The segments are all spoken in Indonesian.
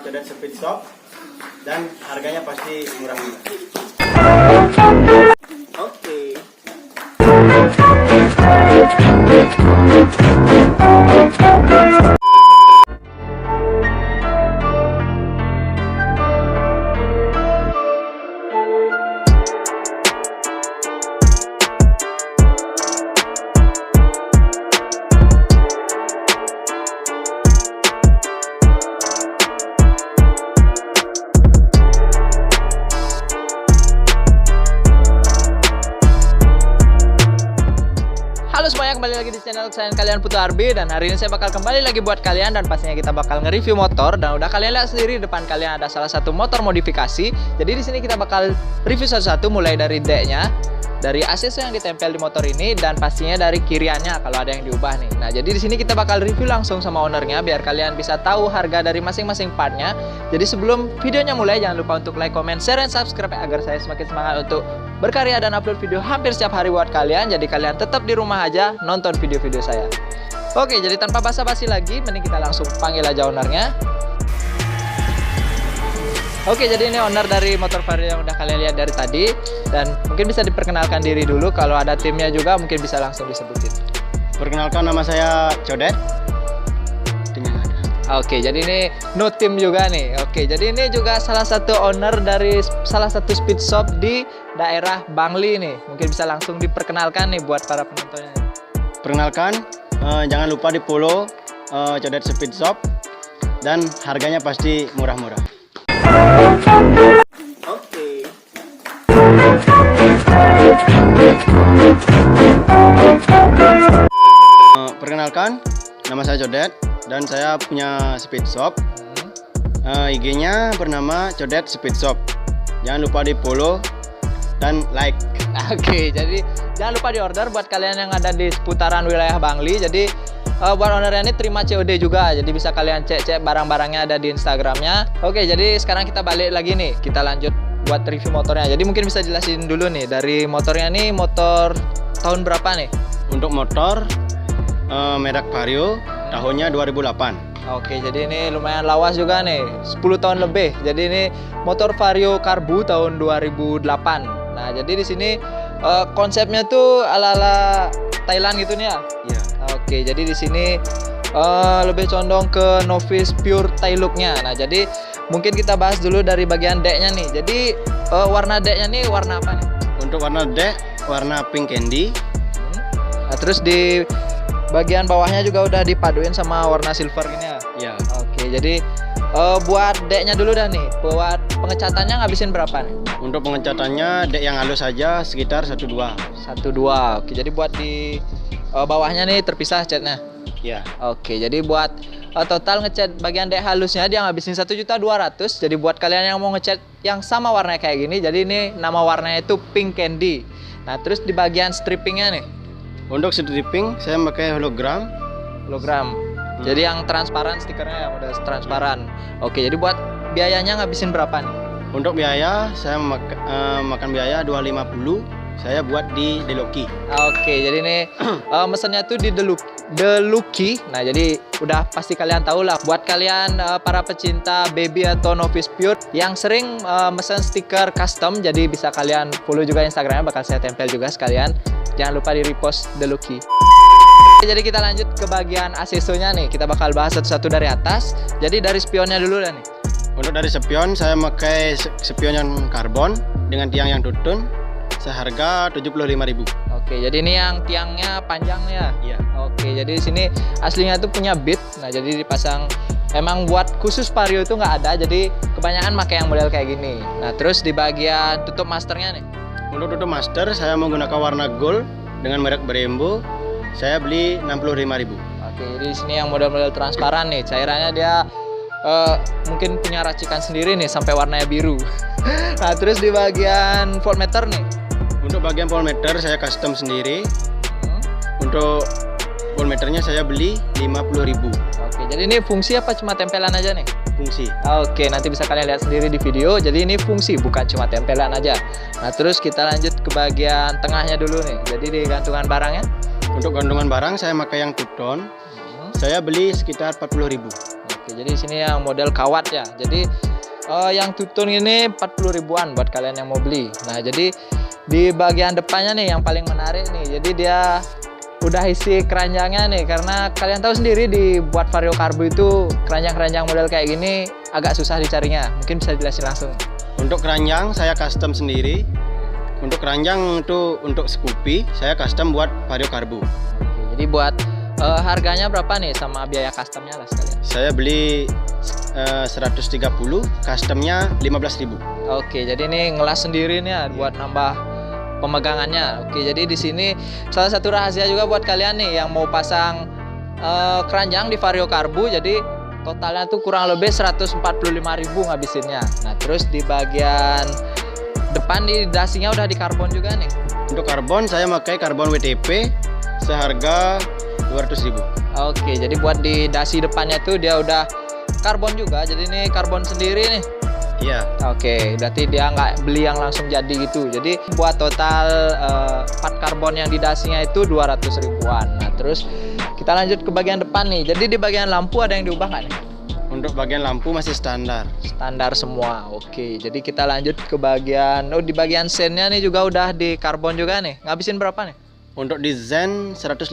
Codet Speed Shop dan harganya pasti murah-murah. Oke. Halo semuanya, kembali lagi di channel kesayangan kalian Putu Arbi. Dan hari ini saya bakal kembali lagi buat kalian. Dan pastinya kita bakal nge-review motor. Dan udah kalian lihat sendiri depan kalian ada salah satu motor modifikasi. Jadi di sini kita bakal review satu-satu, mulai dari decknya, dari aksesoris yang ditempel di motor ini, dan pastinya dari kiriannya kalau ada yang diubah nih. Nah, jadi di sini kita bakal review langsung sama ownernya biar kalian bisa tahu harga dari masing-masing partnya. Jadi sebelum videonya mulai, jangan lupa untuk like, comment, share, dan subscribe agar saya semakin semangat untuk berkarya dan upload video hampir setiap hari buat kalian. Jadi kalian tetap di rumah aja nonton video-video saya. Oke, jadi tanpa basa-basi lagi, mending kita langsung panggil aja ownernya. Oke, jadi ini owner dari motor Vario yang udah kalian lihat dari tadi. Dan mungkin bisa diperkenalkan diri dulu, kalau ada timnya juga mungkin bisa langsung disebutin. Perkenalkan, nama saya Codet. Dengan ada. Oke, jadi ini no tim juga nih. Oke, jadi ini juga salah satu owner dari salah satu speed shop di daerah Bangli nih. Mungkin bisa langsung diperkenalkan nih buat para penontonnya. Perkenalkan, jangan lupa di follow Codet Speed Shop dan harganya pasti murah-murah. Oke. Perkenalkan, nama saya Codet dan saya punya speed shop. IG-nya bernama Codet Speed Shop. Jangan lupa di follow dan like. Oke, jadi jangan lupa di order buat kalian yang ada di seputaran wilayah Bangli. Jadi buat ownernya ini terima COD juga, jadi bisa kalian cek-cek barang-barangnya ada di Instagramnya. Oke, jadi sekarang kita balik lagi nih, kita lanjut buat review motornya. Jadi mungkin bisa jelasin dulu nih dari motornya nih, motor tahun berapa nih? Untuk motor merek Vario, tahunnya 2008. Oke, jadi ini lumayan lawas juga nih, 10 tahun lebih. Jadi ini motor Vario Karbu tahun 2008. Nah, jadi di sini konsepnya tuh ala-ala Thailand gitu nih ya. Iya. Oke, jadi di sini lebih condong ke novice pure Thai looknya. Nah, jadi mungkin kita bahas dulu dari bagian decknya nih. Jadi warna decknya nih warna apa nih? Untuk warna deck, warna pink candy. Nah, terus di bagian bawahnya juga udah dipaduin sama warna silver gini ya. Iya. Oke, jadi buat decknya dulu dah nih. Buat pengecatannya ngabisin berapa nih? Untuk pengecatannya deck yang halus saja sekitar 1-2. 1-2. Oke, jadi buat di bawahnya nih terpisah catnya. Iya. Oke, jadi buat total ngecat bagian deck halusnya dia ngabisin 1.200.000. Jadi buat kalian yang mau ngecat yang sama warnanya kayak gini, jadi ini nama warnanya itu pink candy. Nah, terus di bagian strippingnya nih, Untuk stripping saya pakai hologram. hologram. Jadi yang transparan, stikernya yang udah transparan. Oke, jadi buat biayanya ngabisin berapa nih? Untuk biaya saya makan biaya 250. Saya buat di Deloki. Oke, jadi ini mesennya tuh di The Lucky. Nah, jadi udah pasti kalian tahu lah. Buat kalian para pecinta baby atau novice pure yang sering mesen stiker custom, jadi bisa kalian follow juga Instagramnya, bakal saya tempel juga sekalian. Jangan lupa di repost The Lucky. Jadi kita lanjut ke bagian aksesorisnya nih. Kita bakal bahas satu-satu dari atas. Jadi dari spionnya dulu dah nih. Untuk dari spion saya pakai spion yang karbon dengan tiang yang tutun. Seharga 75.000. Oke, jadi ini yang tiangnya panjangnya. Iya. Oke, jadi di sini aslinya tuh punya bit. Nah, jadi dipasang emang buat khusus Vario itu nggak ada. Jadi kebanyakan pakai yang model kayak gini. Nah, terus di bagian tutup masternya nih. Untuk tutup master saya menggunakan warna gold dengan merek Brembo. Saya beli 65.000. Oke, jadi di sini yang model-model transparan nih. Cairannya dia mungkin punya racikan sendiri nih sampai warnanya biru. Nah, terus di bagian voltmeter nih. Untuk bagian voltmeter saya custom sendiri. Untuk voltmeternya saya beli 50.000. Oke, jadi ini fungsi apa cuma tempelan aja nih? Fungsi. Oke, nanti bisa kalian lihat sendiri di video. Jadi ini fungsi, bukan cuma tempelan aja. Nah, terus kita lanjut ke bagian tengahnya dulu nih. Jadi di gantungan barangnya. Untuk gantungan barang saya pakai yang tuton. Saya beli sekitar 40.000. Oke, jadi di sini yang model kawat ya. Jadi yang tutun ini 40 ribuan buat kalian yang mau beli. Nah, jadi di bagian depannya nih yang paling menarik nih. Jadi dia udah isi keranjangnya nih, karena kalian tahu sendiri dibuat Vario Carbo itu keranjang-keranjang model kayak gini agak susah dicarinya. Mungkin bisa dijelasin langsung. Untuk keranjang saya custom sendiri. Untuk keranjang itu untuk Scoopy saya custom buat Vario Carbo. Oke, jadi buat harganya berapa nih sama biaya customnya lah sekalian? Saya beli 130, customnya 15.000. Oke, jadi ini ngelas sendiri nih ya, buat nambah pemegangannya. Oke, jadi di sini salah satu rahasia juga buat kalian nih yang mau pasang keranjang di Vario Carbo. Jadi totalnya tuh kurang lebih 145.000 ngabisinnya. Nah, terus di bagian depan di dasinya udah di karbon juga nih. Untuk karbon saya pakai karbon WTP seharga 200.000. Oke, jadi buat di dasi depannya tuh dia udah karbon juga. Jadi ini karbon sendiri nih. Iya. Oke, berarti dia nggak beli yang langsung jadi gitu. Jadi buat total part karbon yang di dasinya itu 200 ribuan. Nah, terus kita lanjut ke bagian depan nih. Jadi di bagian lampu ada yang diubah nggak nih? Untuk bagian lampu masih standar. Standar semua. Oke, jadi kita lanjut ke bagian di bagian sennya nih juga udah di karbon juga nih. Ngabisin berapa nih? Untuk desain 150.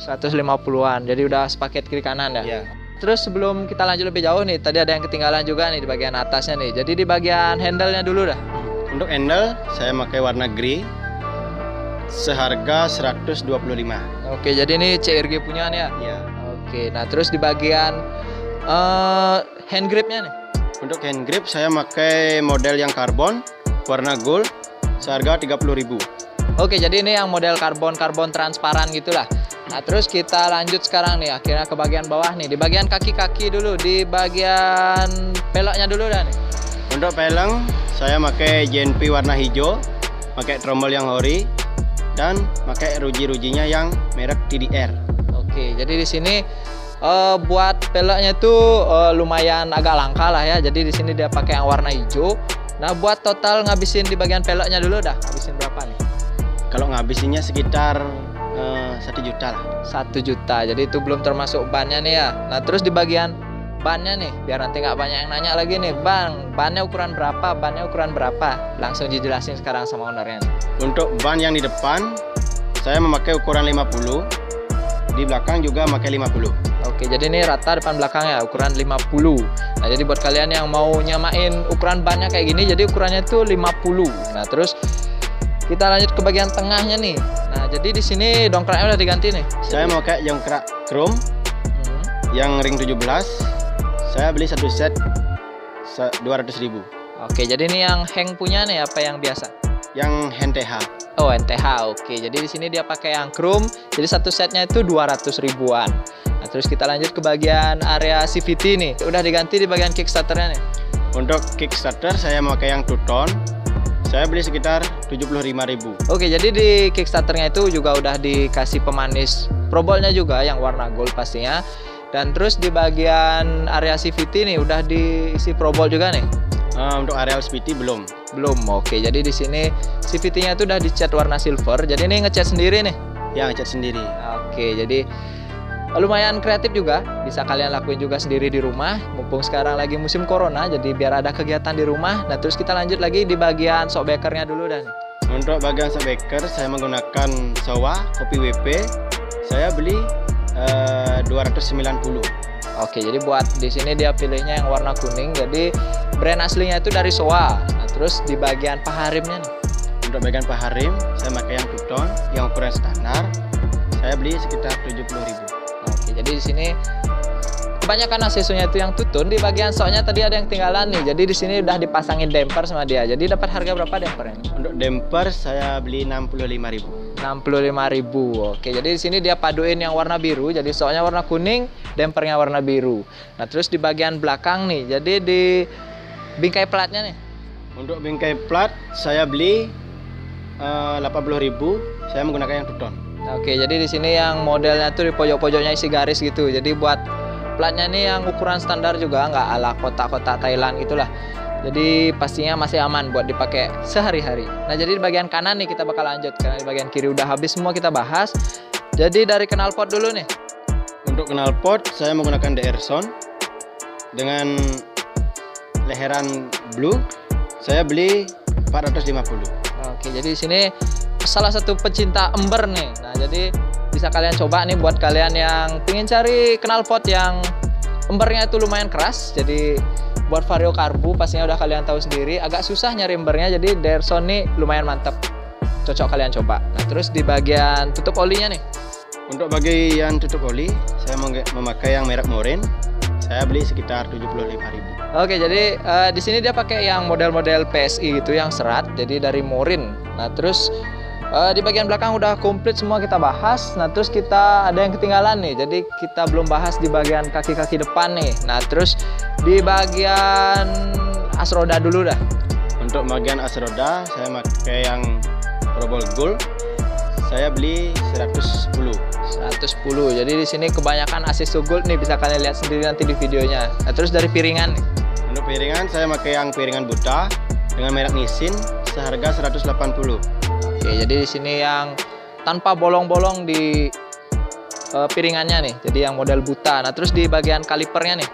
150-an. Jadi udah sepaket kiri kanan ya. Iya. Terus sebelum kita lanjut lebih jauh nih, tadi ada yang ketinggalan juga nih di bagian atasnya nih. Jadi di bagian handle-nya dulu dah. Untuk handle saya pakai warna grey seharga 125. Oke, jadi ini CRG punya nih ya. Iya. Oke, nah terus di bagian hand gripnya nih. Untuk hand grip saya pakai model yang karbon warna gold seharga 30.000. Oke, jadi ini yang model karbon transparan gitulah. Nah, terus kita lanjut sekarang nih akhirnya ke bagian bawah nih. Di bagian kaki-kaki dulu, di bagian peleknya dulu dah nih. Untuk peleng saya pakai JNP warna hijau, pakai trommel yang ori dan pakai ruji-rujinya yang merek TDR. Oke, jadi di sini buat peleknya tuh lumayan agak langka lah ya. Jadi di sini dia pakai yang warna hijau. Nah, buat total ngabisin di bagian peleknya dulu dah. Ngabisin berapa nih? Kalau ngabisinnya sekitar 1 juta lah. 1 juta. Jadi itu belum termasuk bannya nih ya. Nah, terus di bagian bannya nih, biar nanti nggak banyak yang nanya lagi nih, Bang, bannya ukuran berapa? Bannya ukuran berapa? Langsung dijelasin sekarang sama ownernya. Untuk ban yang di depan saya memakai ukuran 50. Di belakang juga memakai 50. Oke, jadi ini rata depan belakang ya, ukuran 50. Nah, jadi buat kalian yang mau nyamain ukuran bannya kayak gini, jadi ukurannya itu 50. Nah, terus kita lanjut ke bagian tengahnya nih. Nah, jadi di sini dongkraknya udah diganti nih. Saya mau pakai dongkrak chrome yang ring 17. Saya beli satu set 200.000. Oke, jadi ini yang Heng punya nih apa yang biasa? Yang NTH. Oh, NTH. Oke, jadi di sini dia pakai yang chrome. Jadi satu setnya itu 200 ribuan. Nah, terus kita lanjut ke bagian area CVT nih. Udah diganti di bagian kickstarternya nih. Untuk kickstarter saya memakai yang two-tone. Saya beli sekitar 75.000. Oke, jadi di kickstarternya itu juga udah dikasih pemanis probolnya juga yang warna gold pastinya. Dan terus di bagian area CVT nih udah diisi probol juga nih. Untuk area CVT belum. Oke, jadi di sini CVT-nya itu udah dicat warna silver. Jadi ini ngecat sendiri nih. Ya, ngecat sendiri. Oke, jadi lumayan kreatif juga. Bisa kalian lakuin juga sendiri di rumah. Mumpung sekarang lagi musim corona, jadi biar ada kegiatan di rumah. Nah, terus kita lanjut lagi di bagian shockbreaker-nya dulu dah nih. Untuk bagian shockbreaker saya menggunakan Showa kopi WP. Saya beli 290. Oke, jadi buat di sini dia pilihnya yang warna kuning. Jadi brand aslinya itu dari Showa. Nah, terus di bagian paha rimnya nih. Untuk bagian paha rim saya pakai yang two-tone, yang ukuran standar. Saya beli sekitar 70.000. Oke, jadi di sini kebanyakan aksesorisnya itu yang tutun. Di bagian shocknya tadi ada yang ketinggalan nih. Jadi di sini udah dipasangin damper sama dia. Jadi dapat harga berapa dampernya? Untuk damper saya beli 65.000. 65.000. Oke, jadi di sini dia paduin yang warna biru. Jadi shocknya warna kuning, dampernya warna biru. Nah, terus di bagian belakang nih. Jadi di bingkai platnya nih. Untuk bingkai plat saya beli 80.000. Saya menggunakan yang two-tone. Oke, jadi di sini yang modelnya tuh di pojok-pojoknya isi garis gitu. Jadi buat platnya nih yang ukuran standar juga, nggak ala kotak-kotak Thailand gitulah. Jadi pastinya masih aman buat dipakai sehari-hari. Nah, jadi di bagian kanan nih kita bakal lanjut karena di bagian kiri udah habis semua kita bahas. Jadi dari knalpot dulu nih. Untuk knalpot saya menggunakan Deerson dengan leheran blue saya beli 450. Oke, jadi di sini salah satu pecinta ember nih. Nah, jadi bisa kalian coba nih buat kalian yang pengen cari knalpot yang embernya itu lumayan keras. Jadi buat vario karbu pastinya udah kalian tahu sendiri, agak susah nyari embernya. Jadi Derson nih lumayan mantep, cocok kalian coba. Nah, terus di bagian tutup olinya nih. Untuk bagian tutup oli saya memakai yang merek Morin. Saya beli sekitar 75.000. Oke, jadi di sini dia pakai yang model-model PSI gitu yang serat, jadi dari Morin. Nah, terus di bagian belakang udah komplit semua kita bahas. Nah, terus kita ada yang ketinggalan nih, jadi kita belum bahas di bagian kaki-kaki depan nih. Nah, terus di bagian as roda dulu dah. Untuk bagian as roda saya pakai yang Probol Gold. Saya beli 110. Jadi di sini kebanyakan asis gold nih, bisa kalian lihat sendiri nanti di videonya. Nah, terus dari piringan nih. Untuk piringan saya pakai yang piringan buta dengan merek Nissin seharga 180. Oke, jadi di sini yang tanpa bolong-bolong di piringannya nih. Jadi yang model buta. Nah, terus di bagian kalipernya nih.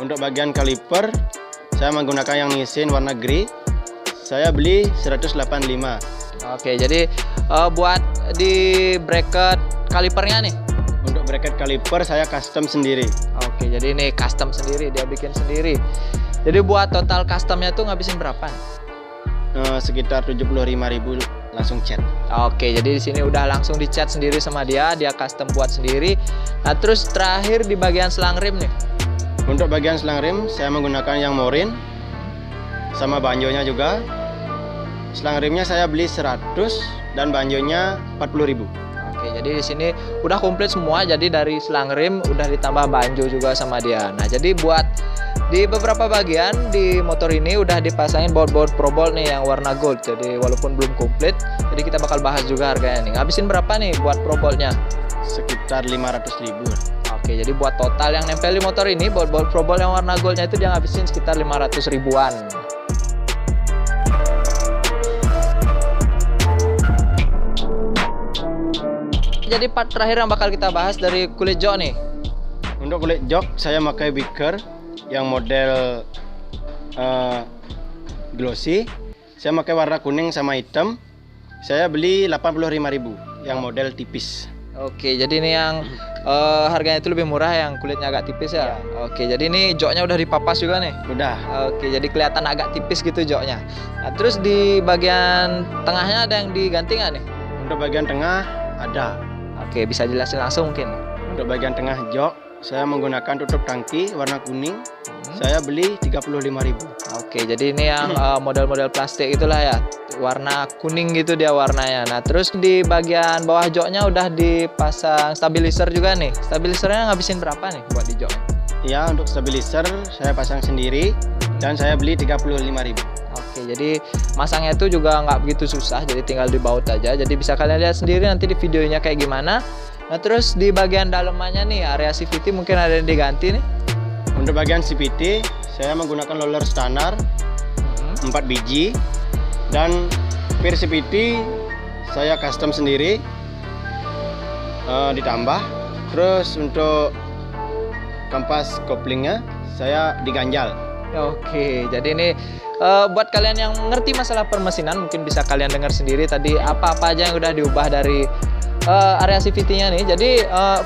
Untuk bagian kaliper saya menggunakan yang Nissin warna grey. Saya beli 185. Oke, jadi buat di bracket kalipernya nih. Untuk bracket kaliper saya custom sendiri. Oke, jadi ini custom sendiri, dia bikin sendiri. Jadi buat total customnya tuh ngabisin berapa? Sekitar 75.000 langsung cat. Oke, jadi di sini udah langsung dicat sendiri sama dia custom buat sendiri. Nah, terus terakhir di bagian selang rim nih. Untuk bagian selang rim saya menggunakan yang Morin sama banjonya juga. Selang rimnya saya beli 100 dan banjonya 40.000. Oke, jadi di sini udah komplit semua. Jadi dari selang rim udah ditambah banjo juga sama dia. Nah, jadi buat di beberapa bagian di motor ini udah dipasangin baut-baut Probol nih yang warna gold. Jadi walaupun belum komplit, jadi kita bakal bahas juga harganya nih. Ngabisin berapa nih buat Probolnya? Sekitar 500.000. Oke, jadi buat total yang nempel di motor ini baut-baut Probol yang warna goldnya itu dia ngabisin sekitar 500 ribuan. Jadi part terakhir yang bakal kita bahas dari kulit jok nih. Untuk kulit jok saya pakai Wicker yang model glossy. Saya pakai warna kuning sama hitam. Saya beli 85.000 yang model tipis. Oke, jadi ini yang harganya itu lebih murah, yang kulitnya agak tipis ya. Oke, jadi ini joknya udah dipapas juga nih. Udah. Oke, jadi kelihatan agak tipis gitu joknya. Nah, terus di bagian tengahnya ada yang diganti nggak nih? Untuk bagian tengah ada. Oke, bisa jelasin langsung mungkin. Untuk bagian tengah jok saya menggunakan tutup tangki warna kuning. Saya beli 35.000. Oke, jadi ini yang model-model plastik itulah ya, warna kuning gitu dia warnanya. Nah, terus di bagian bawah joknya udah dipasang stabilizer juga nih. Stabilizernya ngabisin berapa nih buat di jok? Ya, untuk stabilizer saya pasang sendiri dan saya beli 35.000. Oke, jadi masangnya itu juga nggak begitu susah, jadi tinggal dibaut aja. Jadi bisa kalian lihat sendiri nanti di videonya kayak gimana. Nah, terus di bagian dalamannya nih, area CVT mungkin ada yang diganti nih. Untuk bagian CVT saya menggunakan roller standar 4 biji dan pir CVT saya custom sendiri ditambah. Terus untuk kampas koplingnya saya diganjal. Oke, jadi ini buat kalian yang ngerti masalah permesinan mungkin bisa kalian dengar sendiri tadi apa-apa aja yang udah diubah dari area CVT-nya nih. Jadi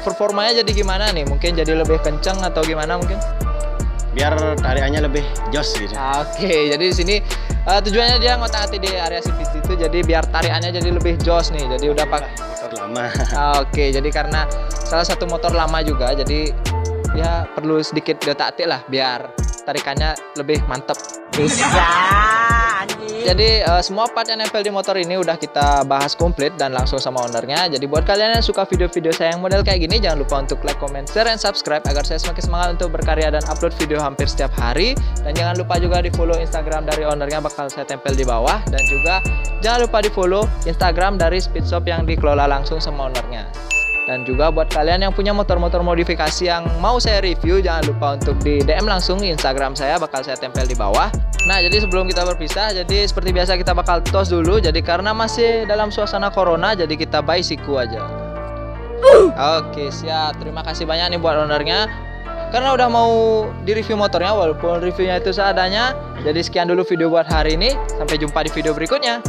performanya jadi gimana nih? Mungkin jadi lebih kenceng atau gimana mungkin? Biar tarikannya lebih jos gitu. Oke, jadi di sini tujuannya dia ngotak-atik di area CVT itu jadi biar tarikannya jadi lebih jos nih. Jadi udah pakai motor lama. Oke, jadi karena salah satu motor lama juga, jadi ya perlu sedikit diotak-atik lah biar tarikannya lebih mantep. Bisa. Jadi semua part yang nempel di motor ini udah kita bahas komplit dan langsung sama ownernya. Jadi buat kalian yang suka video-video saya yang model kayak gini, jangan lupa untuk like, comment, share, dan subscribe agar saya semakin semangat untuk berkarya dan upload video hampir setiap hari. Dan jangan lupa juga di follow Instagram dari ownernya, bakal saya tempel di bawah. Dan juga jangan lupa di follow Instagram dari Speed Shop yang dikelola langsung sama ownernya. Dan juga buat kalian yang punya motor-motor modifikasi yang mau saya review, jangan lupa untuk di DM langsung Instagram saya, bakal saya tempel di bawah. Nah, jadi sebelum kita berpisah, jadi seperti biasa kita bakal tos dulu. Jadi karena masih dalam suasana corona, jadi kita buy siku aja. Oke, siap. Terima kasih banyak nih buat ownernya. karena udah mau di-review motornya walaupun reviewnya itu seadanya. Jadi sekian dulu video buat hari ini. Sampai jumpa di video berikutnya.